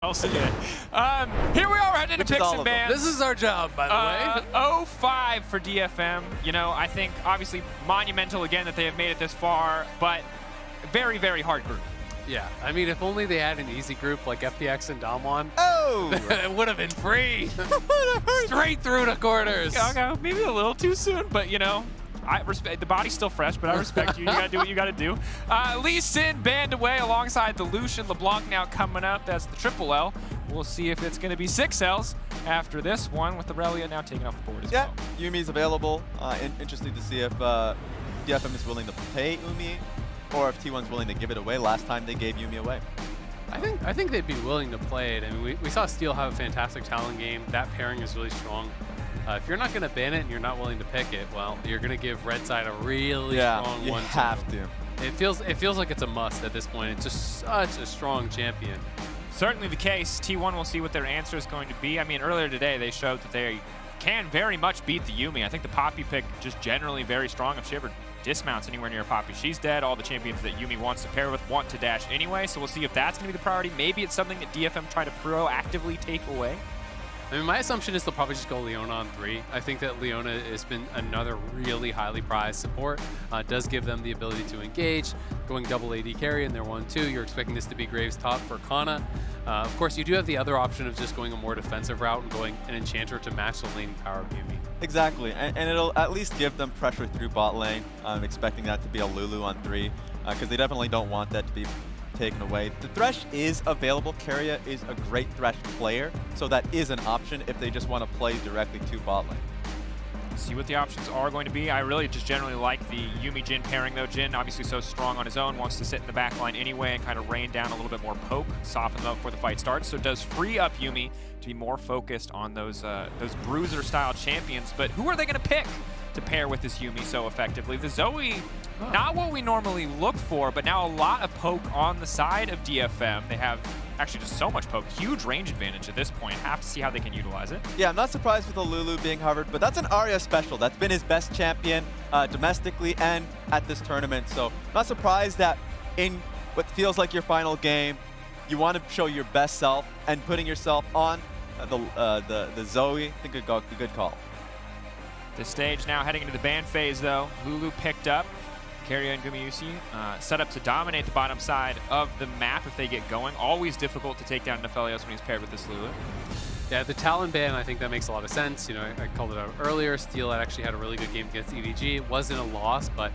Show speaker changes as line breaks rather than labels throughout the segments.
else again. Here we are, heading to picks and bans.
This is our job, by the way.
0-5 for DFM. You know, I think obviously monumental again that they have made it this far, but very, very hard group.
Yeah, I mean, if only they had an easy group like FPX and Damwon, it would have been free. Straight through the quarters.
Okay, maybe a little too soon, but you know, I respect the body's still fresh, but I respect you. You gotta do what you gotta do. Lee Sin banned away alongside the Lucian. LeBlanc now coming up. That's the triple L. We'll see if it's gonna be 6 Ls after this one, with Aurelia now taking off the board as well.
Yumi's available. Interesting to see if DFM is willing to pay Umi, or if T1's willing to give it away. Last time they gave Yumi away.
I think they'd be willing to play it. I mean, we saw Steel have a fantastic talent game. That pairing is really strong. If you're not going to ban it and you're not willing to pick it, well, you're going to give Red Side a really strong one.
You have to.
It feels like it's a must at this point. It's just such a strong champion.
Certainly the case. T1 will see what their answer is going to be. I mean, earlier today they showed that they can very much beat the Yumi. I think the Poppy pick just generally very strong. If she ever dismounts anywhere near Poppy, she's dead. All the champions that Yumi wants to pair with want to dash anyway, so we'll see if that's going to be the priority. Maybe it's something that DFM try to proactively take away.
I mean, my assumption is they'll probably just go Leona on 3. I think that Leona has been another really highly prized support. Does give them the ability to engage. Going double AD carry in their 1-2, you're expecting this to be Graves top for Kana. Of course, you do have the other option of just going a more defensive route and going an Enchanter to match the laning power of Yumi.
Exactly, and it'll at least give them pressure through bot lane. I'm expecting that to be a Lulu on 3, because they definitely don't want that to be taken away. The Thresh is available. Keria is a great Thresh player, so that is an option if they just want to play directly to bot lane.
See what the options are going to be. I really just generally like the Yumi Jhin pairing though. Jhin obviously so strong on his own, wants to sit in the back line anyway and kind of rain down a little bit more poke, soften them up before the fight starts. So it does free up Yumi to be more focused on those bruiser style champions. But who are they going to pick to pair with this Yumi so effectively? The Zoe, not what we normally look for, but now a lot of poke on the side of DFM. They have actually just so much poke, huge range advantage at this point. Have to see how they can utilize it.
Yeah, I'm not surprised with the Lulu being hovered, but that's an Arya special. That's been his best champion domestically and at this tournament. So not surprised that in what feels like your final game, you want to show your best self, and putting yourself on the Zoe, I think a good call.
This stage now heading into the ban phase though. Lulu picked up. Keria and Gumayusi set up to dominate the bottom side of the map if they get going. Always difficult to take down Nephelios when he's paired with this Lulu.
Yeah, the Talon ban, I think that makes a lot of sense. You know, I called it out earlier. Steel had actually had a really good game against EDG. It wasn't a loss, but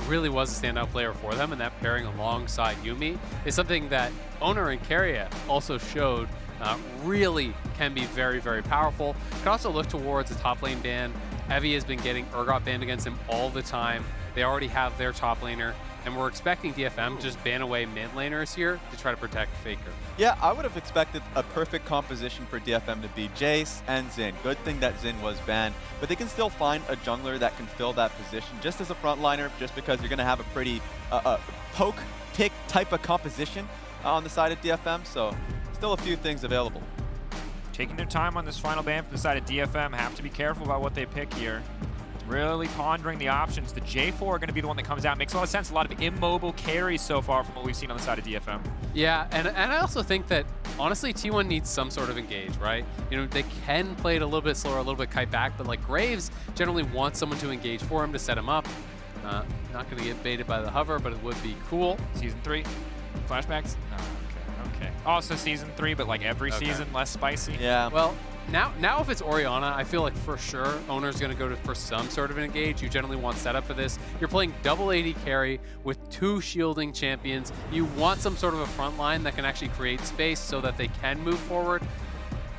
really was a standout player for them. And that pairing alongside Yumi is something that Owner and Keria also showed really can be very, very powerful. Could also look towards a top lane ban. Evie has been getting Urgot banned against him all the time. They already have their top laner, and we're expecting DFM to just ban away mid laners here to try to protect Faker.
Yeah, I would have expected a perfect composition for DFM to be Jace and Xin. Good thing that Xin was banned, but they can still find a jungler that can fill that position just as a frontliner, just because you're going to have a pretty poke pick type of composition on the side of DFM, so still a few things available.
Taking their time on this final ban from the side of DFM. Have to be careful about what they pick here. Really pondering the options. The J4 are going to be the one that comes out. Makes a lot of sense. A lot of immobile carries so far from what we've seen on the side of DFM.
Yeah, and I also think that, honestly, T1 needs some sort of engage, right? You know, they can play it a little bit slower, a little bit kite back, but like Graves generally wants someone to engage for him to set him up. Not going to get baited by the hover, but it would be cool.
Season 3. Flashbacks? Okay. Also season 3, but like every season, less spicy.
Yeah.
Well, now if it's Orianna, I feel like for sure Owner's going to go for some sort of an engage. You generally want setup for this. You're playing double AD carry with 2 shielding champions. You want some sort of a front line that can actually create space so that they can move forward.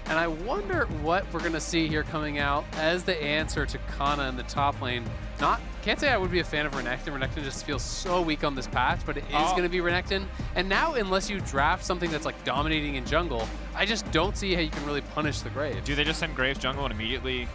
And I wonder what we're going to see here coming out as the answer to Kana in the top lane. Can't say I would be a fan of Renekton. Renekton just feels so weak on this patch, but it is going to be Renekton. And now, unless you draft something that's like dominating in jungle, I just don't see how you can really punish the Graves.
Do they just send Graves jungle and immediately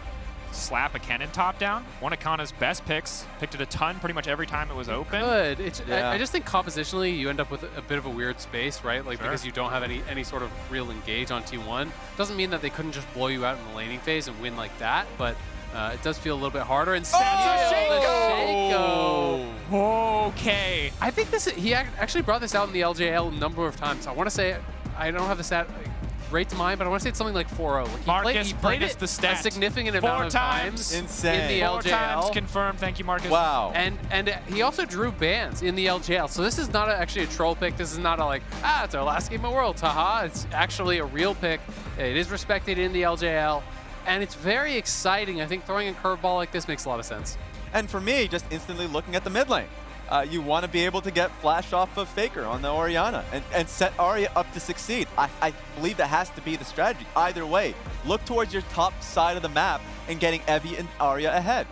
slap a Kennen top down? One of Kana's best picks. Picked it a ton pretty much every time it was open.
Good. I just think compositionally you end up with a bit of a weird space, right? Like because you don't have any sort of real engage on T1. Doesn't mean that they couldn't just blow you out in the laning phase and win like that, but it does feel a little bit harder. And
Shaco! Okay.
I think he actually brought this out in the LJL a number of times. I want to say, I don't have the stat great to mind, but I want to say it's something like 4-0. Like
Marcus,
he played
bring us
it
the stat.
a significant
4
amount of times
Insane.
in the
4 times
LJL.
confirmed. Thank you, Marcus.
Wow.
And he also drew bans in the LJL. So this is not actually a troll pick. This is not a like, it's our last game of Worlds, haha. It's actually a real pick. It is respected in the LJL. And it's very exciting. I think throwing a curveball like this makes a lot of sense.
And for me, just instantly looking at the mid lane. You want to be able to get flash off of Faker on the Orianna and set Arya up to succeed. I believe that has to be the strategy. Either way, look towards your top side of the map and getting Evie and Arya ahead.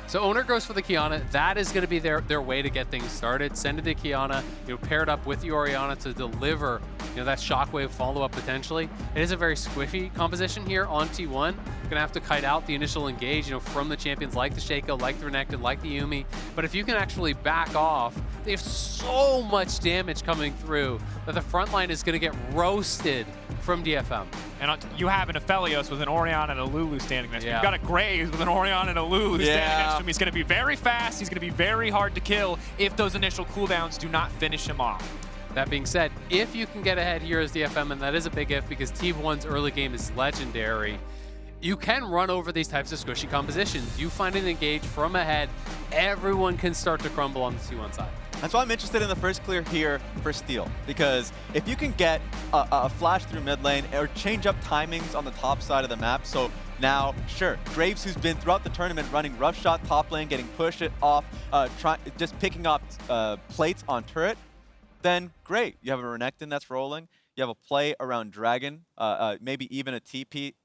So Owner goes for the Kiana. That is going to be their way to get things started. Send it to Kiana, paired up with the Orianna to deliver that shockwave follow-up potentially. It is a very squiffy composition here on T1. Going to have to kite out the initial engage from the champions like the Shaco, like the Renekton, like the Yuumi. But if you can actually back off, they have so much damage coming through that the front line is going to get roasted from DFM.
And you have an Aphelios with an Orianna and a Lulu standing next to him.
Yeah.
You've got a Graves with an Orianna and a Lulu standing next to him. He's going to be very fast. He's going to be very hard to kill if those initial cooldowns do not finish him off.
That being said, if you can get ahead here as DFM, and that is a big if because T1's early game is legendary, you can run over these types of squishy compositions. You find an engage from ahead, everyone can start to crumble on the T1 side.
That's why I'm interested in the first clear here for Steel, because if you can get a flash through mid lane or change up timings on the top side of the map, so now, sure, Graves, who's been throughout the tournament running rough shot top lane, getting pushed it off, just picking up plates on turret, then great. You have a Renekton that's rolling. You have a play around Dragon, maybe even a TP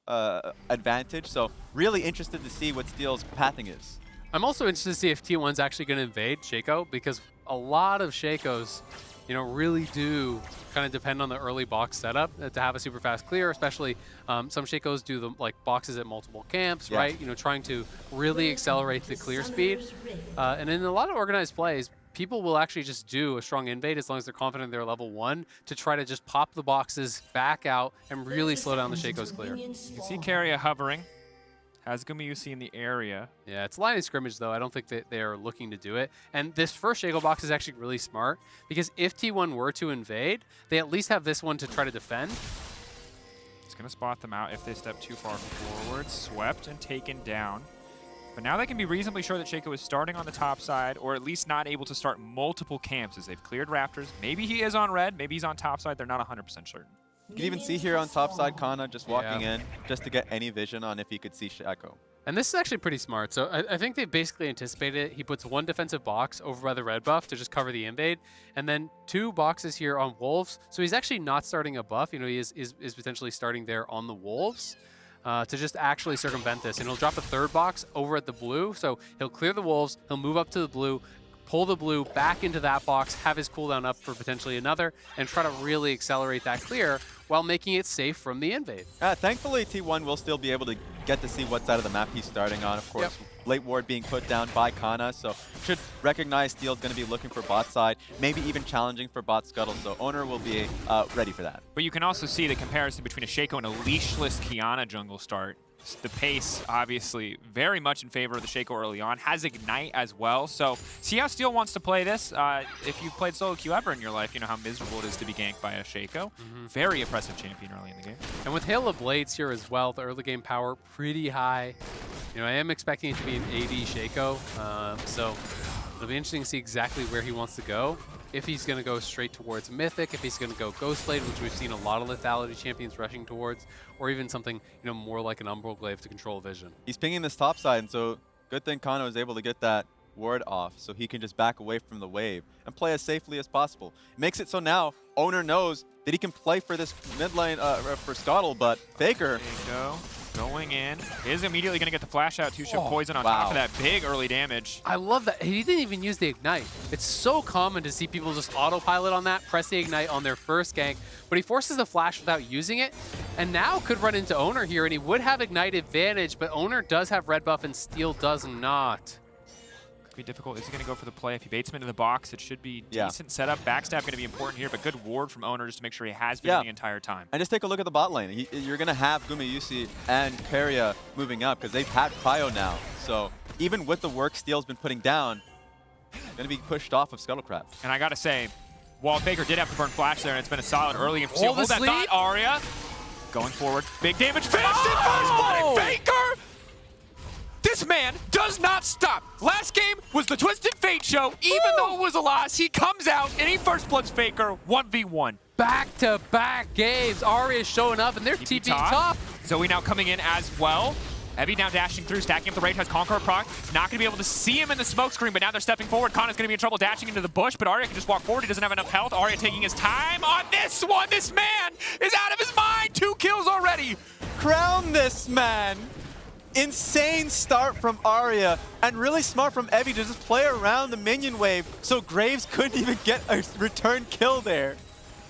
advantage. So really interested to see what Steel's pathing is.
I'm also interested to see if T1's actually going to invade Shaco, because a lot of Shacos, really do kind of depend on the early box setup to have a super fast clear, especially some Shacos do the boxes at multiple camps,
Yeah.
right? Trying to really accelerate the clear speed. And in a lot of organized plays, people will actually just do a strong invade as long as they're confident they're level 1 to try to just pop the boxes back out and really slow down the Shaco's clear.
You can see Keria hovering. Has Gumayusi in the area.
Yeah, it's line of scrimmage, though. I don't think that they're looking to do it. And this first Shaco box is actually really smart, because if T1 were to invade, they at least have this one to try to defend.
It's going to spot them out if they step too far forward. Swept and taken down. But now they can be reasonably sure that Shaco is starting on the top side, or at least not able to start multiple camps as they've cleared Raptors. Maybe he is on red, maybe he's on top side. They're not 100% certain.
You can even see here on top side, Kana just walking in just to get any vision on if he could see Shaco.
And this is actually pretty smart. So I think they basically anticipated it. He puts one defensive box over by the red buff to just cover the invade, and then 2 boxes here on Wolves. So he's actually not starting a buff. He is potentially starting there on the Wolves to just actually circumvent this. And he'll drop a 3rd box over at the blue. So he'll clear the Wolves, he'll move up to the blue, pull the blue back into that box, have his cooldown up for potentially another, and try to really accelerate that clear while making it safe from the invade.
Thankfully, T1 will still be able to get to see what side of the map he's starting on. Of course, late ward being put down by Kana, so should recognize Steel's going to be looking for bot side, maybe even challenging for bot scuttle, so Owner will be ready for that.
But you can also see the comparison between a Shaco and a leashless Kiana jungle start. The pace, obviously, very much in favor of the Shaco early on. Has Ignite as well. So see how Steel wants to play this. If you've played solo queue ever in your life, you know how miserable it is to be ganked by a Shaco. Very oppressive champion early in the game.
And with Hail of Blades here as well, the early game power pretty high. I am expecting it to be an AD Shaco. So it'll be interesting to see exactly where he wants to go. If he's going to go straight towards Mythic, if he's going to go Ghostblade, which we've seen a lot of lethality champions rushing towards, or even something more like an Umbral Glaive to control vision.
He's pinging this top side, and so good thing Kana was able to get that ward off so he can just back away from the wave and play as safely as possible. It makes it so now Owner knows that he can play for this mid lane for Scuttle, but Faker...
There you go. Going in. Is immediately going to get the flash out. 2 shot poison on
wow.
top of that. Big early damage.
I love that. He didn't even use the Ignite. It's so common to see people just autopilot on that, press the Ignite on their first gank, but he forces the flash without using it, and now could run into Owner here, and he would have Ignite advantage, but Owner does have red buff and Steel does not.
Be difficult. Is he going to go for the play? If he baits him into the box, it should be
Yeah.
decent setup. Backstab going to be important here, but good ward from Owner just to make sure he has been the entire time.
And just take a look at the bot lane. You're going to have Gumayusi and Keria moving up because they've had Cryo now. So even with the work Steel's been putting down, going to be pushed off of Scuttlecraft.
And I got to say, Walt Faker did have to burn flash there, and it's been a solid early game.
Hold
that
this
thought, Arya. Going forward. Big damage. Finished it! First blood Faker! This man does not stop. Last game was the Twisted Fate show. Even though it was a loss, he comes out and he first bloods Faker 1v1.
Back-to-back games. Aria is showing up, and they're TP top.
Zoe now coming in as well. Evie now dashing through, stacking up the Rage, has Conqueror proc. Not going to be able to see him in the smoke screen, but now they're stepping forward. Kana's going to be in trouble dashing into the bush, but Aria can just walk forward. He doesn't have enough health. Aria taking his time on this one. This man is out of his mind. 2 kills already.
Crown this man. Insane start from Aria, and really smart from Evie to just play around the minion wave so Graves couldn't even get a return kill there.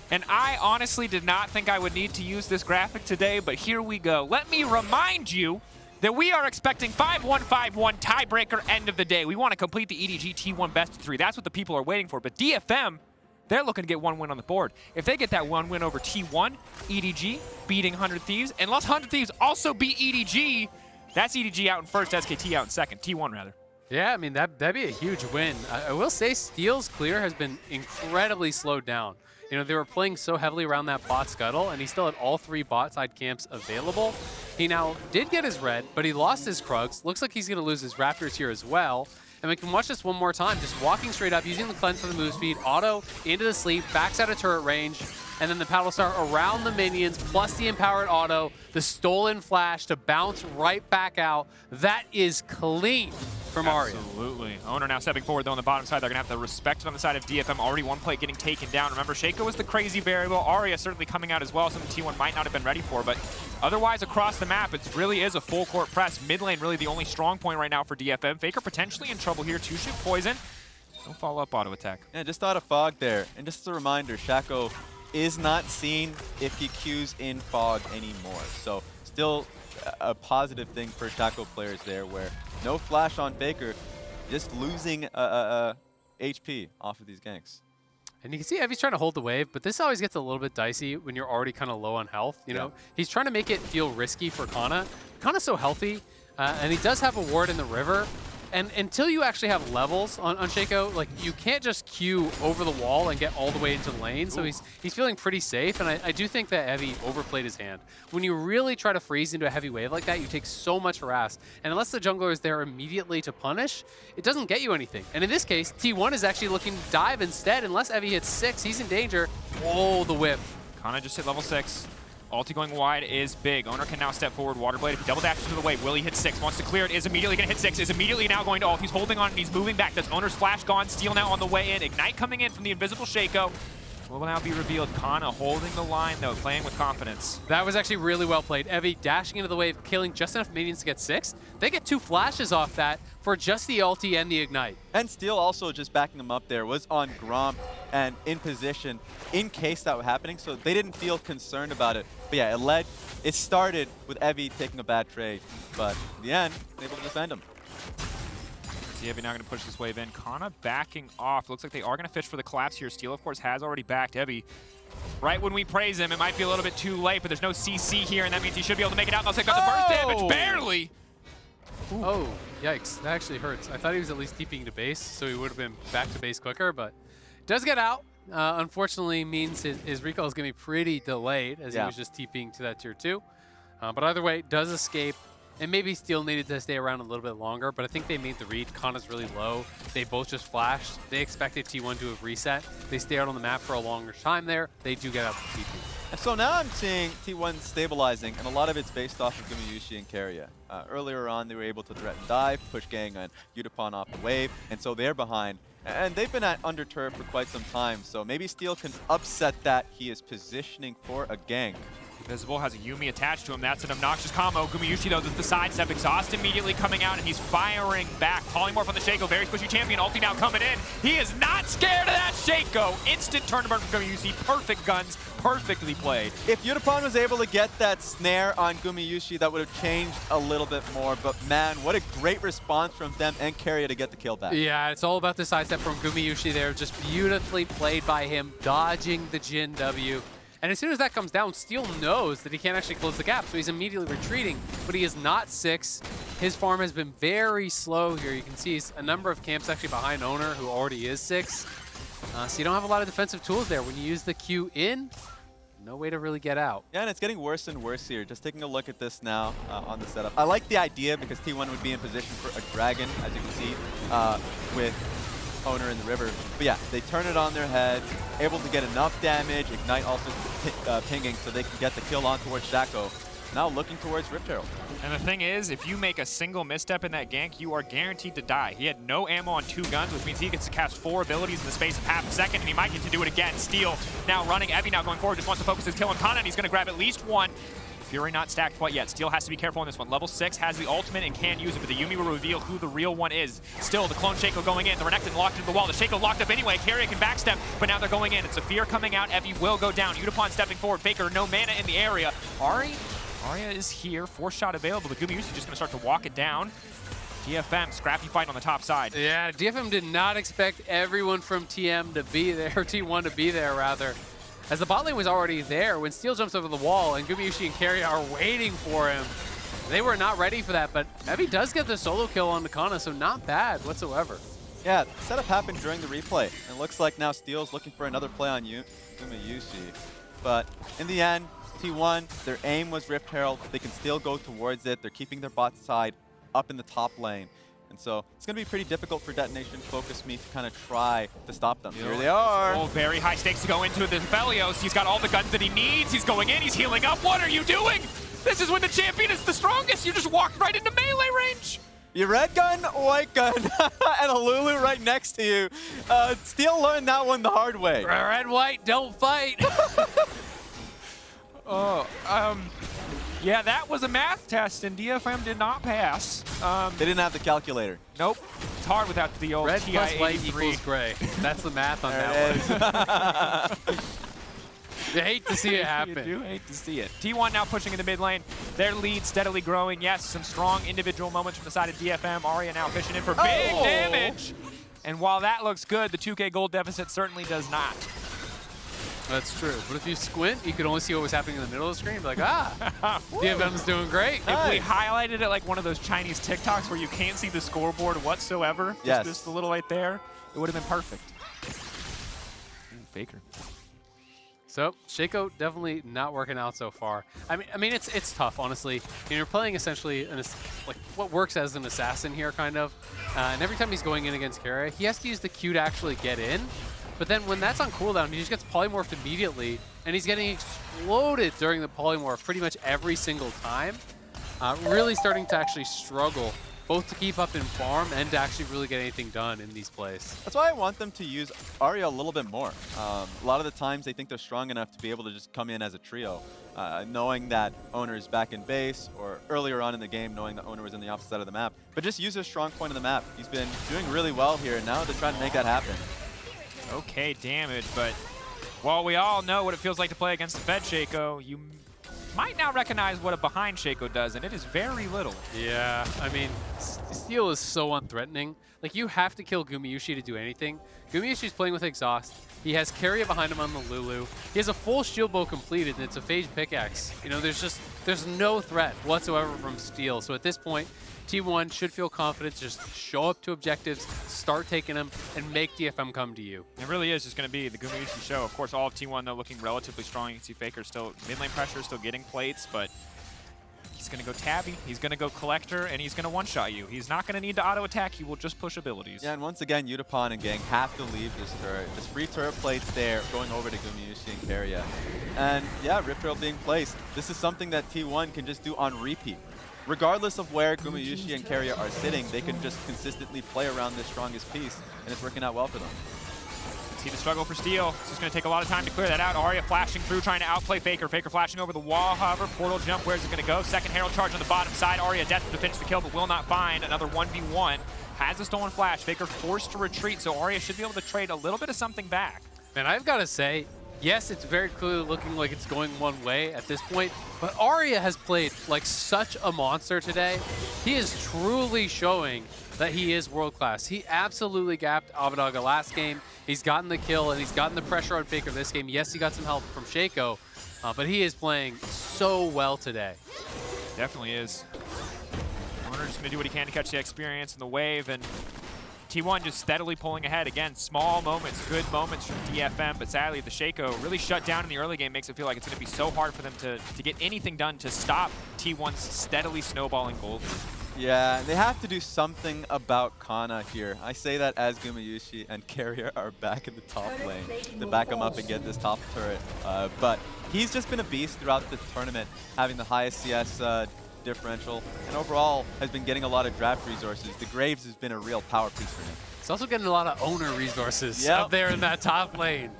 And I honestly did not think I would need to use this graphic today, but here we go. Let me remind you that we are expecting 5-1, 5-1 tiebreaker end of the day. We want to complete the EDG T1 best of 3. That's what the people are waiting for. But DFM, they're looking to get 1 win on the board. If they get that 1 win over T1, EDG beating 100 Thieves, and unless 100 Thieves also beat EDG, that's EDG out in first, SKT out in second. T1 rather.
Yeah, I mean, that'd be a huge win. I will say Steel's clear has been incredibly slowed down. You know, they were playing so heavily around that bot scuttle, and he still had all 3 bot side camps available. He now did get his red, but he lost his Krugs. Looks like he's going to lose his Raptors here as well. And we can watch this one more time, just walking straight up, using the cleanse for the move speed, auto into the sleep, backs out of turret range, and then the paddle star around the minions, plus the empowered auto, the stolen flash to bounce right back out. That is clean from Aria.
Absolutely. Owner now stepping forward, though, on the bottom side. They're going to have to respect it on the side of DFM. Already 1 plate getting taken down. Remember, Shaco was the crazy variable. Aria certainly coming out as well, something T1 might not have been ready for. But otherwise, across the map, it really is a full court press. Mid lane really the only strong point right now for DFM. Faker potentially in trouble here. 2-ship poison. Don't follow up auto attack.
Yeah, just thought of Fog there. And just a reminder, Shaco is not seen if he queues in Fog anymore. So still a positive thing for Shaco players there, where no flash on Faker, just losing HP off of these ganks.
And you can see Evie's trying to hold the wave, but this always gets a little bit dicey when you're already kind of low on health. You know, he's trying to make it feel risky for Kana. Kana's so healthy, and he does have a ward in the river. And until you actually have levels on Shaco, like, you can't just queue over the wall and get all the way into the lane. So he's feeling pretty safe, and I do think that Evie overplayed his hand. When you really try to freeze into a heavy wave like that, you take so much harass. And unless the jungler is there immediately to punish, it doesn't get you anything. And in this case, T1 is actually looking to dive instead. Unless Evie hits 6, he's in danger. Oh, the whip.
Kana just hit level 6. Ulti going wide is big. Owner can now step forward. Waterblade, if he double dashes to the wave, will he hit 6? Wants to clear it, is immediately going to hit 6, is immediately now going to ult. He's holding on and he's moving back. That's Owner's flash gone. Steel now on the way in. Ignite coming in from the invisible Shaco. Will now be revealed. Kana holding the line, though, playing with confidence.
That was actually really well played. Evie dashing into the wave, killing just enough minions to get 6. They get 2 flashes off that for just the ulti and the ignite.
And Steel also just backing them up there, was on Gromp and in position in case that were happening, so they didn't feel concerned about it. But yeah, it started with Evie taking a bad trade, but in the end, able to defend him.
Evie now going to push this wave in. Kana backing off. Looks like they are going to fish for the collapse here. Steel, of course, has already backed Evie. Right when we praise him, it might be a little bit too late, but there's no CC here, and that means he should be able to make it out. They'll take out the burst damage, barely!
Ooh. Oh, yikes. That actually hurts. I thought he was at least TPing to base, so he would have been back to base quicker, but does get out. Unfortunately, means his recall is going to be pretty delayed, as he was just TPing to that tier 2. But either way, does escape. And maybe Steel needed to stay around a little bit longer, but I think they made the read. Kana's really low. They both just flashed. They expected T1 to have reset. They stay out on the map for a longer time there. They do get out the TP.
And so now I'm seeing T1 stabilizing, and a lot of it's based off of Gumayusi and Keria. Earlier on, they were able to threaten dive, push gang on Yutapon off the wave, and so they're behind. And they've been at under turret for quite some time, so maybe Steel can upset that. He is positioning for a gank.
Invisible has a Yuumi attached to him. That's an obnoxious combo. Gumayusi, though, the sidestep. Exhaust immediately coming out, and he's firing back. Polymorph on the Shaco. Very squishy champion. Ulti now coming in. He is not scared of that Shaco. Instant turn to burn from Gumayusi. Perfect guns. Perfectly played.
If Yutapon was able to get that snare on Gumayusi, that would have changed a little bit more. But man, what a great response from them and Keria to get the kill back.
Yeah, it's all about the sidestep from Gumayusi there. Just beautifully played by him, dodging the Jin W. And as soon as that comes down, Steel knows that he can't actually close the gap, so he's immediately retreating, but he is not 6. His farm has been very slow here. You can see a number of camps actually behind Owner, who already is 6. So you don't have a lot of defensive tools there. When you use the Q in, no way to really get out.
Yeah, and it's getting worse and worse here. Just taking a look at this now on the setup. I like the idea because T1 would be in position for a dragon, as you can see, with Owner in the river. But yeah, they turn it on their head, able to get enough damage. Ignite also pinging so they can get the kill on towards Shaco. Now looking towards Rift Herald.
And the thing is, if you make a single misstep in that gank, you are guaranteed to die. He had no ammo on 2 guns, which means he gets to cast 4 abilities in the space of half a second, and he might get to do it again. Steel now running. Evie now going forward, just wants to focus his kill on Kana, and he's going to grab at least 1. Fury not stacked quite yet. Steel has to be careful on this one. Level 6 has the ultimate and can use it, but the Yuumi will reveal who the real one is. Still, the clone Shaco going in. The Renekton locked into the wall. The Shaco locked up anyway. Carrier can backstep, but now they're going in. It's a fear coming out. Evie will go down. Udapon stepping forward. Faker, no mana in the area. Arya is here. 4-shot available. The Gumayusi just going to start to walk it down. DFM, scrappy fight on the top side.
Yeah, DFM did not expect everyone from TM to be there, or T1 to be there, rather. As the bot lane was already there, when Steel jumps over the wall and Gumayusi and Carry are waiting for him, they were not ready for that, but Evie does get the solo kill on Nakana, so not bad whatsoever.
Yeah, the setup happened during the replay. And it looks like now Steel's looking for another play on Gumayusi. But in the end, T1, their aim was Rift Herald. They can still go towards it. They're keeping their bot side up in the top lane. And so it's going to be pretty difficult for Detonation Focus Me to kind of try to stop them. Here they are.
Oh, very high stakes to go into the Velios. He's got all the guns that he needs. He's going in. He's healing up. What are you doing? This is when the champion is the strongest. You just walked right into melee range.
Your red gun, white gun, and a Lulu right next to you. Steel learned that one the hard way.
Red, white, don't fight.
Yeah, that was a math test, and DFM did not pass.
They didn't have the calculator.
Nope. It's hard without the old
Red plus white
TI-83.
equals gray. That's the math on that one. You hate to see it happen.
You do hate to see it. T1 now pushing in the mid lane. Their lead steadily growing. Yes, some strong individual moments from the side of DFM. Arya now fishing in for big damage. And while that looks good, the 2K gold deficit certainly does not.
That's true. But if you squint, you could only see what was happening in the middle of the screen. Be like, DFM's doing great.
If we highlighted it like one of those Chinese TikToks where you can't see the scoreboard whatsoever, just the little right there, it would have been perfect. Ooh, Faker.
So Shaco definitely not working out so far. I mean, it's tough, honestly. You're playing essentially like what works as an assassin here, kind of. And every time he's going in against Kara, he has to use the Q to actually get in. But then when that's on cooldown, he just gets polymorphed immediately, and he's getting exploded during the polymorph pretty much every single time. Really starting to actually struggle, both to keep up in farm and to actually really get anything done in these plays.
That's why I want them to use Arya a little bit more. A lot of the times they think they're strong enough to be able to just come in as a trio, knowing that Owner is back in base, or earlier on in the game knowing that Owner was in the opposite side of the map. But just use a strong point of the map. He's been doing really well here, and now they're trying to make that happen.
Okay, damage, but while we all know what it feels like to play against the Fed Shaco, you might now recognize what a behind Shaco does, and it is very little.
Yeah, I mean, Steel is so unthreatening. Like, you have to kill Gumayusi to do anything. Gumayushi's playing with Exhaust. He has Carrier behind him on the Lulu. He has a full shield bow completed, and it's a phage pickaxe. You know, there's no threat whatsoever from Steel. So at this point, T1 should feel confident to just show up to objectives, start taking them, and make DFM come to you.
It really is just going to be the Gumayusi show. Of course, all of T1, though, looking relatively strong. You can see Faker still mid-lane pressure, still getting plates, but he's going to go Tabby, he's going to go Collector, and he's going to one-shot you. He's not going to need to auto-attack, he will just push abilities.
Yeah, and once again, Udapon and gang have to leave this turret. Just free turret plates there, going over to Gumayusi and Keria. And yeah, Rift Herald being placed. This is something that T1 can just do on repeat. Regardless of where Gumayusi and Keria are sitting, they can just consistently play around this strongest piece, and it's working out well for them.
See the struggle for Steel. It's just going to take a lot of time to clear that out. Arya flashing through, trying to outplay Faker. Faker flashing over the wall, however. Portal jump, where's it going to go? Second Herald charge on the bottom side. Arya desperate to finish the kill, but will not find another 1v1. Has a stolen flash. Faker forced to retreat, so Arya should be able to trade a little bit of something back.
Man, I've got to say, yes, it's very clearly looking like it's going one way at this point, but Arya has played like such a monster today. He is truly showing that he is world class. He absolutely gapped Avadaga last game. He's gotten the kill, and he's gotten the pressure on Faker this game. Yes, he got some help from Shaco, but he is playing so well today.
Definitely is. Owner's just going to do what he can to catch the experience and the wave, and T1 just steadily pulling ahead. Again, small moments, good moments from DFM, but sadly the Shaco really shut down in the early game. Makes it feel like it's going to be so hard for them to get anything done to stop T1's steadily snowballing gold.
Yeah, they have to do something about Kana here. I say that as Gumayushi and Carrier are back in the top lane to back him up and get this top turret. But he's just been a beast throughout the tournament, having the highest CS differential, and overall has been getting a lot of draft resources. The Graves has been a real power piece for him.
It's also getting a lot of owner resources up there in that top lane.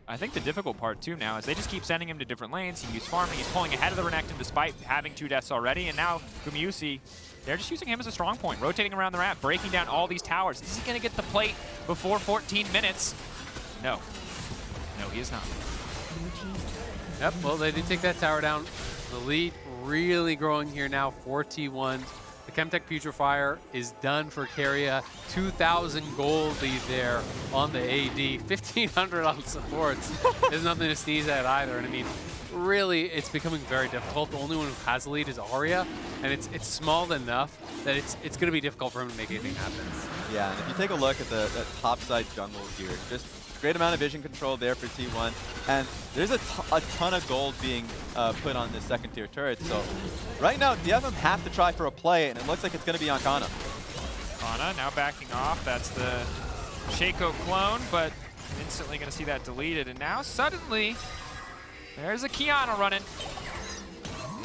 I think the difficult part too now is they just keep sending him to different lanes. He keeps farming, he's pulling ahead of the Renekton despite having 2 deaths already, and now Gumayusi, they're just using him as a strong point, rotating around the map, breaking down all these towers. Is he going to get the plate before 14 minutes? No. No, he is not.
Yep, well, they did take that tower down. The lead really growing here now for T1. The Chemtech Putrefier is done for Carrier. 2,000 gold lead there on the AD. 1,500 on supports. There's nothing to sneeze at either. And I mean, really, it's becoming very difficult. The only one who has a lead is Arya, and it's small enough that it's going to be difficult for him to make anything happen.
Yeah, and if you take a look at the top side jungle here, just great amount of vision control there for T1, and there's a ton of gold being put on this second tier turret. So right now, DFM have to try for a play, and it looks like it's going to be on Kana.
Kana now backing off. That's the Shaco clone, but instantly going to see that deleted. And now suddenly, there's a Kiana running.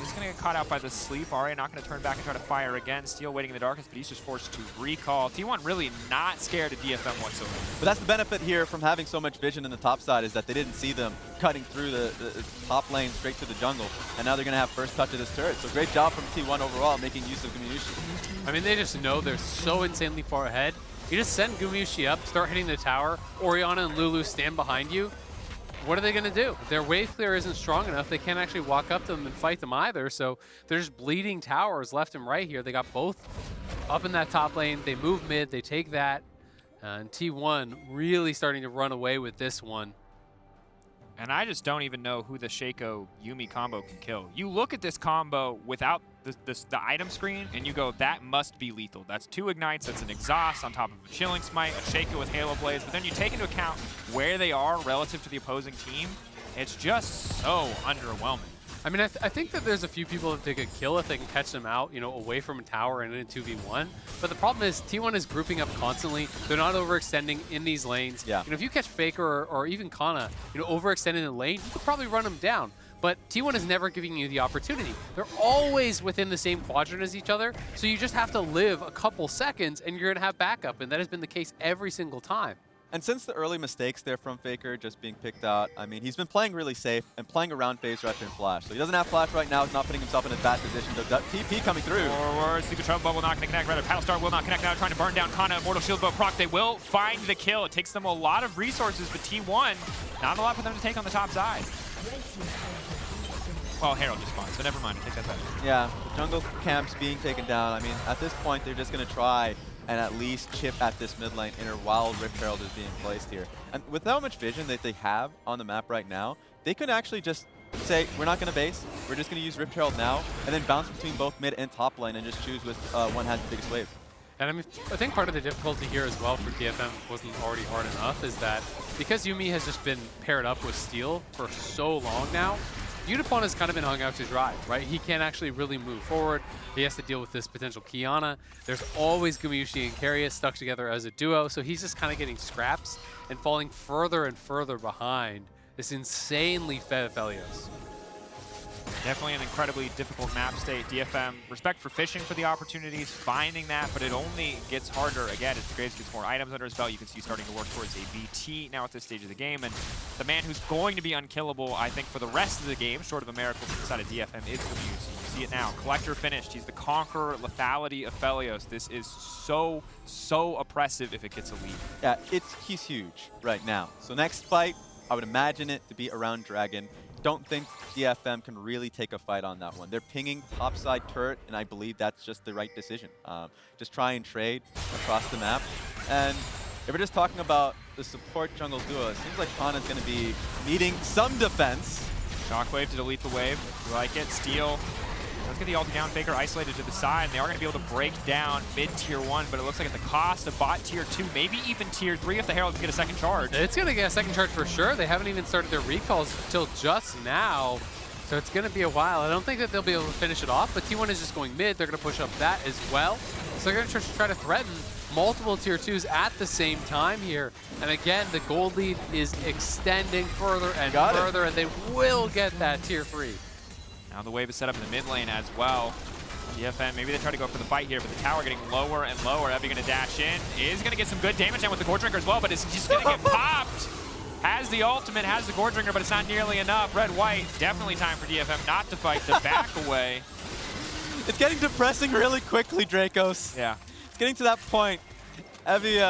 He's going to get caught out by the sleep. Arya not going to turn back and try to fire again. Steel waiting in the darkness, but he's just forced to recall. T1 really not scared of DFM whatsoever.
But that's the benefit here from having so much vision in the top side, is that they didn't see them cutting through the top lane straight to the jungle. And now they're going to have first touch of this turret. So great job from T1 overall, making use of Gumayushi.
I mean, they just know they're so insanely far ahead. You just send Gumayushi up, start hitting the tower. Orianna and Lulu stand behind you. What are they going to do? Their wave clear isn't strong enough. They can't actually walk up to them and fight them either. So there's bleeding towers left and right here. They got both up in that top lane. They move mid. They take that. And T1 really starting to run away with this one.
And I just don't even know who the Shaco Yuumi combo can kill. You look at this combo without the item screen, and you go, that must be lethal. That's 2 ignites, that's an exhaust on top of a chilling smite, a Shaco with Halo Blades. But then you take into account where they are relative to the opposing team, it's just so underwhelming.
I mean, I think that there's a few people that they could kill if they can catch them out, you know, away from a tower and in a 2v1. But the problem is T1 is grouping up constantly. They're not overextending in these lanes.
Yeah.
You know, if you catch Faker or even Kana, you know, overextending in the lane, you could probably run them down. But T1 is never giving you the opportunity. They're always within the same quadrant as each other, so you just have to live a couple seconds and you're gonna have backup, and that has been the case every single time.
And since the early mistakes there from Faker just being picked out, I mean, he's been playing really safe and playing around phase rush and flash. So he doesn't have flash right now. He's not putting himself in a bad position. The TP coming through.
Forward, Secret Trouble Bubble not going to connect. Rather, Paddle Star will not connect now, trying to burn down Kana. Immortal Shield Bow proc. They will find the kill. It takes them a lot of resources, but T1, not a lot for them to take on the top side. Well, Herald just spawned, so never mind. I take that back.
Yeah, the jungle camp's being taken down. I mean, at this point, they're just going to try and at least chip at this mid lane inner while Rift Herald is being placed here. And with how much vision that they have on the map right now, they could actually just say, we're not going to base, we're just going to use Rift Herald now, and then bounce between both mid and top lane and just choose which one has the biggest wave.
And I mean, I think part of the difficulty here as well for DFM wasn't already hard enough is that because Yuumi has just been paired up with Steel for so long now, Unipon has kind of been hung out to dry, right? He can't actually really move forward. He has to deal with this potential Kiana. There's always Gumayushi and Carrier stuck together as a duo, so he's just kind of getting scraps and falling further and further behind this insanely fed Aphelios.
Definitely an incredibly difficult map state. DFM, respect for fishing for the opportunities, finding that, but it only gets harder again as Graves gets more items under his belt. You can see starting to work towards a BT now at this stage of the game, and the man who's going to be unkillable, I think, for the rest of the game, short of a miracle from the side of DFM, is Gumayusi. You see it now. Collector finished. He's the conqueror, lethality of Aphelios. This is so oppressive if it gets a lead.
Yeah, he's huge right now. So next fight, I would imagine it to be around Dragon. Don't think DFM can really take a fight on that one. They're pinging topside turret, and I believe that's just the right decision. Just try and trade across the map. And if we're just talking about the support jungle duo, it seems like Kana's going to be needing some defense.
Shockwave to delete the wave. You like it. Steel Let's get the ulti down. Faker isolated to the side, and they are going to be able to break down mid-tier 1, but it looks like at the cost of bot tier 2, maybe even tier 3 if the Herald can get a second charge.
It's going to get a second charge for sure. They haven't even started their recalls until just now, so it's going to be a while. I don't think that they'll be able to finish it off, but T1 is just going mid. They're going to push up that as well. So they're going to try to threaten multiple tier 2s at the same time here. And again, the gold lead is extending further and further, and they will get that tier 3.
Now the wave is set up in the mid lane as well. DFM, maybe they try to go for the fight here, but the tower getting lower and lower. Evie going to dash in. Is going to get some good damage in with the Gore Drinker as well, but it's just going to get popped. Has the ultimate, has the Gore Drinker, but it's not nearly enough. Red-white, definitely time for DFM not to fight, to back away.
It's getting depressing really quickly, Dracos.
Yeah.
It's getting to that point. Evie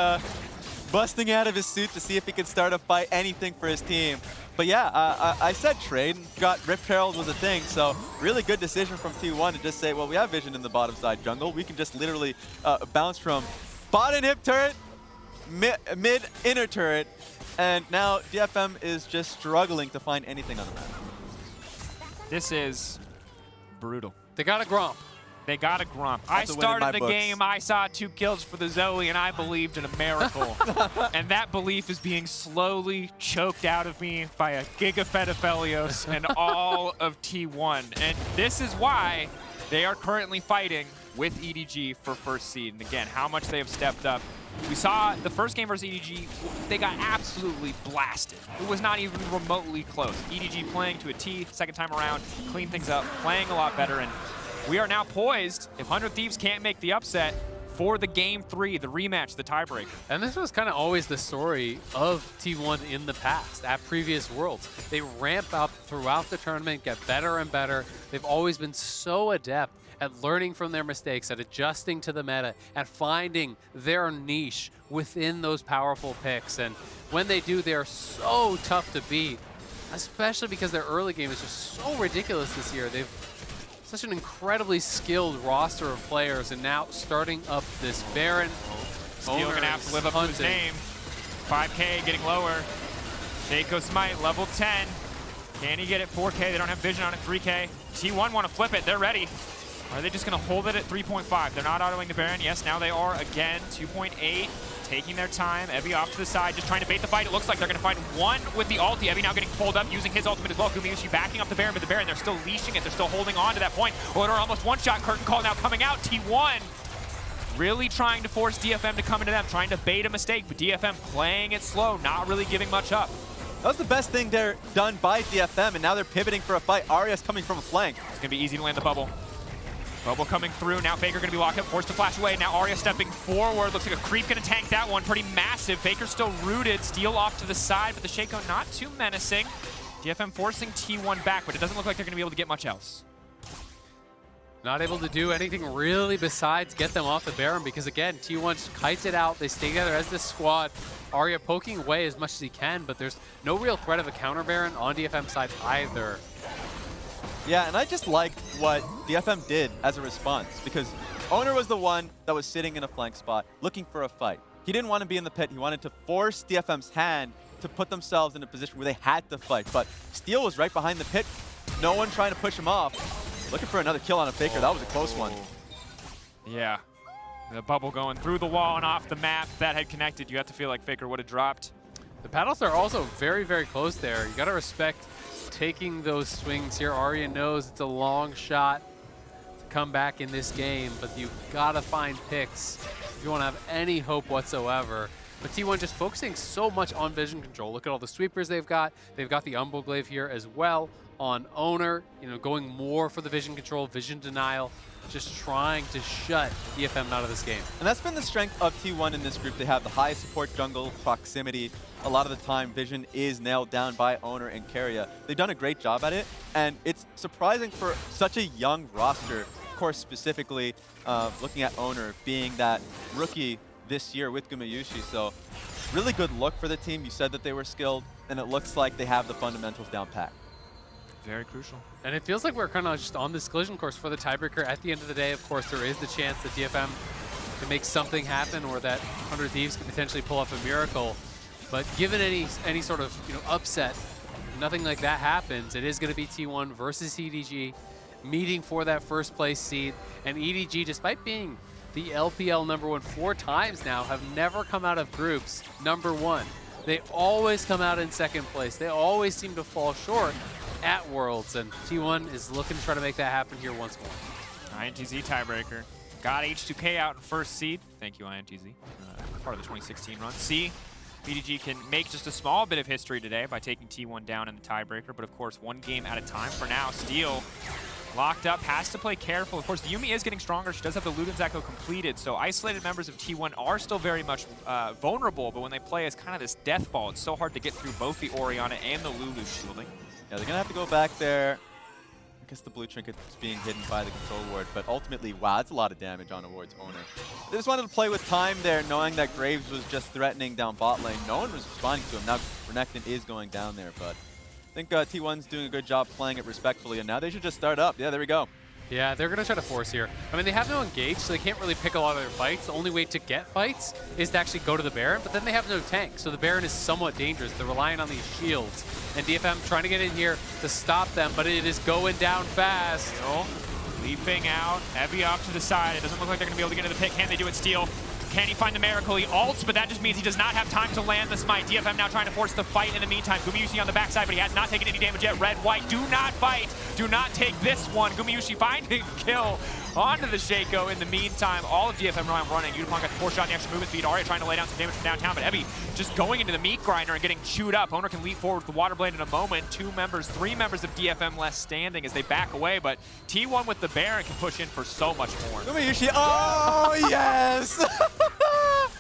busting out of his suit to see if he could start a fight, anything for his team. But yeah, I said trade, got Rift Herald was a thing, so really good decision from T1 to just say, well, we have vision in the bottom side jungle. We can just literally bounce from bot and hip turret, mid inner turret, and now DFM is just struggling to find anything on the map.
This is brutal.
They got a Gromp.
They got a Grump. I started the game, I saw 2 kills for the Zoe, and I believed in a miracle. And that belief is being slowly choked out of me by a Gigafed of Felios and all of T1. And this is why they are currently fighting with EDG for first seed. And again, how much they have stepped up. We saw the first game versus EDG, they got absolutely blasted. It was not even remotely close. EDG playing to a T, second time around, clean things up, playing a lot better, and we are now poised, if 100 Thieves can't make the upset, for the Game 3, the rematch, the tiebreaker.
And this was kind of always the story of T1 in the past, at previous Worlds. They ramp up throughout the tournament, get better and better. They've always been so adept at learning from their mistakes, at adjusting to the meta, at finding their niche within those powerful picks. And when they do, they're so tough to beat, especially because their early game is just so ridiculous this year. They've such an incredibly skilled roster of players, and now starting up this Baron.
Steel gonna have to live up to his name. 5K getting lower. Shaco Smite, level 10. Can he get it? 4K, they don't have vision on it, 3K. T1 want to flip it, they're ready. Are they just gonna hold it at 3.5? They're not autoing the Baron. Yes, now they are again, 2.8. Taking their time. Evie off to the side, just trying to bait the fight. It looks like they're going to find one with the ulti. Evie now getting pulled up, using his ultimate as well. Gumayushi backing up the Baron, but the Baron, they're still leashing it. They're still holding on to that point. Order almost one-shot. Curtain call now coming out. T1 really trying to force DFM to come into them, trying to bait a mistake, but DFM playing it slow, not really giving much up.
That was the best thing they're done by DFM, and now they're pivoting for a fight. Arya's coming from a flank.
It's going to be easy to land the bubble. Bubble coming through. Now Faker going to be locked up, forced to flash away. Now Arya stepping forward. Looks like a creep going to tank that one. Pretty massive. Faker still rooted. Steal off to the side, but the Shaco not too menacing. DFM forcing T1 back, but it doesn't look like they're going to be able to get much else.
Not able to do anything really besides get them off the Baron, because again, T1 just kites it out. They stay together as this squad. Arya poking away as much as he can, but there's no real threat of a counter Baron on DFM side either.
Yeah, and I just liked what DFM did as a response, because Owner was the one that was sitting in a flank spot looking for a fight. He didn't want to be in the pit. He wanted to force DFM's hand to put themselves in a position where they had to fight. But Steel was right behind the pit. No one trying to push him off. Looking for another kill on a Faker. That was a close one.
Yeah. The bubble going through the wall and off the map. If that had connected, you have to feel like Faker would have dropped.
The paddles are also very, very close there. You got to respect taking those swings here. Arya knows it's a long shot to come back in this game, but you've got to find picks if you want to have any hope whatsoever. But T1 just focusing so much on vision control. Look at all the sweepers they've got. They've got the Umbral Glaive here as well on Owner, you know, going more for the vision control, vision denial, just trying to shut DFM out of this game.
And that's been the strength of T1 in this group. They have the highest support jungle proximity. A lot of the time, vision is nailed down by Owner and Keria. They've done a great job at it, and it's surprising for such a young roster. Of course, specifically looking at Owner being that rookie this year with Gumayushi. So really good look for the team. You said that they were skilled, and it looks like they have the fundamentals down pat.
Very crucial.
And it feels like we're kind of just on this collision course for the tiebreaker. At the end of the day, of course, there is the chance that DFM can make something happen, or that 100 Thieves can potentially pull off a miracle. But given any sort of upset, nothing like that happens. It is going to be T1 versus EDG. meeting for that first place seed. And EDG, despite being the LPL #1 4 times now, have never come out of groups #1. They always come out in second place. They always seem to fall short at Worlds, and T1 is looking to try to make that happen here once more.
INTZ tiebreaker. Got H2K out in first seed. Thank you, INTZ. Part of the 2016 run. C, BDG can make just a small bit of history today by taking T1 down in the tiebreaker, but of course, one game at a time. For now, Steel locked up, has to play careful. Of course, Yumi is getting stronger. She does have the Ludens Echo completed, so isolated members of T1 are still very much vulnerable, but when they play as kind of this death ball, it's so hard to get through both the Orianna and the Lulu shielding.
Yeah, they're going to have to go back there. I guess the blue trinket is being hidden by the control ward, but ultimately, wow, that's a lot of damage on a ward's owner. They just wanted to play with time there, knowing that Graves was just threatening down bot lane. No one was responding to him. Now, Renekton is going down there, but I think T1's doing a good job playing it respectfully, and now they should just start up. Yeah, there we go.
Yeah, they're going to try to force here. I mean, they have no engage, so they can't really pick a lot of their fights. The only way to get fights is to actually go to the Baron, but then they have no tank, so the Baron is somewhat dangerous. They're relying on these shields. And DFM trying to get in here to stop them, but it is going down fast.
Still leaping out, heavy off to the side. It doesn't look like they're going to be able to get into the pick. Can they do it? Steel. Can he find the miracle? He ults, but that just means he does not have time to land the smite. DFM now trying to force the fight in the meantime. Gumayusi on the backside, but he has not taken any damage yet. Red, white, do not fight. Do not take this one. Gumayusi finding kill onto the Shaco. In the meantime, all of DFM running. Yutapon got the 4-shot in the extra movement speed. Arya trying to lay down some damage from downtown, but Ebby just going into the meat grinder and getting chewed up. Owner can leap forward with the water blade in a moment. 3 members of DFM left standing as they back away, but T1 with the Baron can push in for so much more.
Gumayusi, oh yes!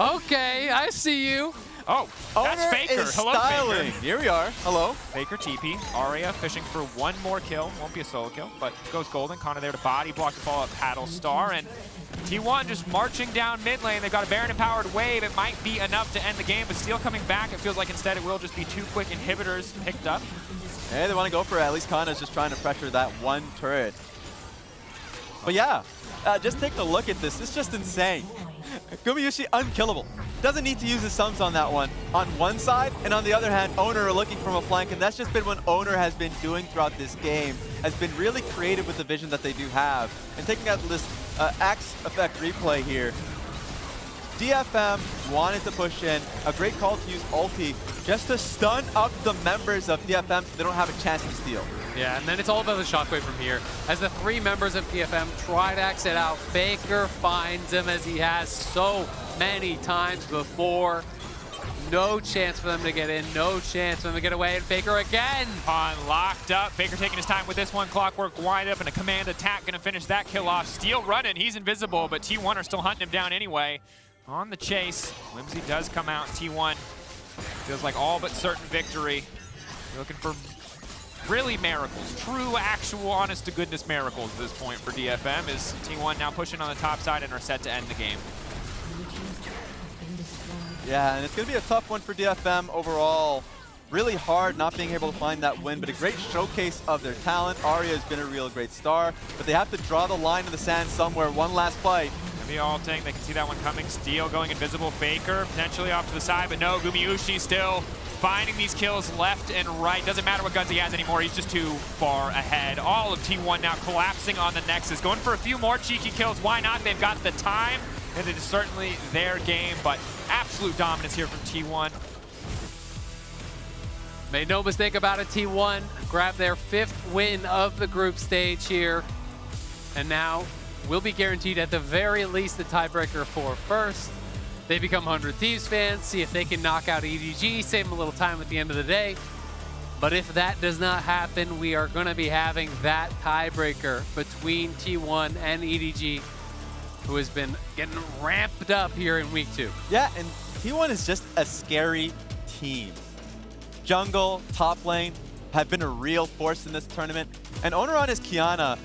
Okay, I see you.
Oh, that's
Owner
Faker.
is
Hello,
styling.
Faker.
Here we are. Hello.
Faker TP. Arya fishing for one more kill. Won't be a solo kill, but goes golden. Kana there to body block the follow-up Paddle Star, and T1 just marching down mid lane. They've got a Baron-empowered wave. It might be enough to end the game, but Steel coming back. It feels like instead it will just be 2 quick inhibitors picked up.
Hey, they want to go for it. At least Kana's just trying to pressure that one turret. But yeah, just take a look at this. It's just insane. Gumayusi unkillable. Doesn't need to use his sums on that one. On one side, and on the other hand, Owner are looking from a flank, and that's just been what Owner has been doing throughout this game. Has been really creative with the vision that they do have. And taking out this Axe effect replay here, DFM wanted to push in. A great call to use ulti just to stun up the members of DFM so they don't have a chance to steal.
Yeah, and then it's all about the shockwave from here. As the 3 members of DFM try to exit out, Faker finds him as he has so many times before. No chance for them to get in, no chance for them to get away, and Faker again.
On locked up. Faker taking his time with this one. Clockwork wind up and a command attack gonna finish that kill off. Steel running, he's invisible, but T1 are still hunting him down anyway. On the chase, Whimsy does come out. T1 feels like all but certain victory. You're looking for really miracles, true, actual, honest-to-goodness miracles at this point for DFM, is T1 now pushing on the top side and are set to end the game.
Yeah, and it's going to be a tough one for DFM overall. Really hard not being able to find that win, but a great showcase of their talent. Arya has been a real great star, but they have to draw the line in the sand somewhere. One last fight.
Heavy ulting, they can see that one coming. Steel going invisible. Faker potentially off to the side, but no, Gumayusi still finding these kills left and right. Doesn't matter what guns he has anymore, he's just too far ahead. All of T1 now collapsing on the Nexus. Going for a few more cheeky kills, why not? They've got the time, and it is certainly their game, but absolute dominance here from T1.
Made no mistake about it, T1 grabbed their 5th win of the group stage here, and now will be guaranteed at the very least the tiebreaker for first. They become 100 Thieves fans, see if they can knock out EDG, save them a little time at the end of the day. But if that does not happen, we are going to be having that tiebreaker between T1 and EDG, who has been getting ramped up here in week 2.
Yeah, and T1 is just a scary team. Jungle, top lane have been a real force in this tournament. And Owner on his Kiana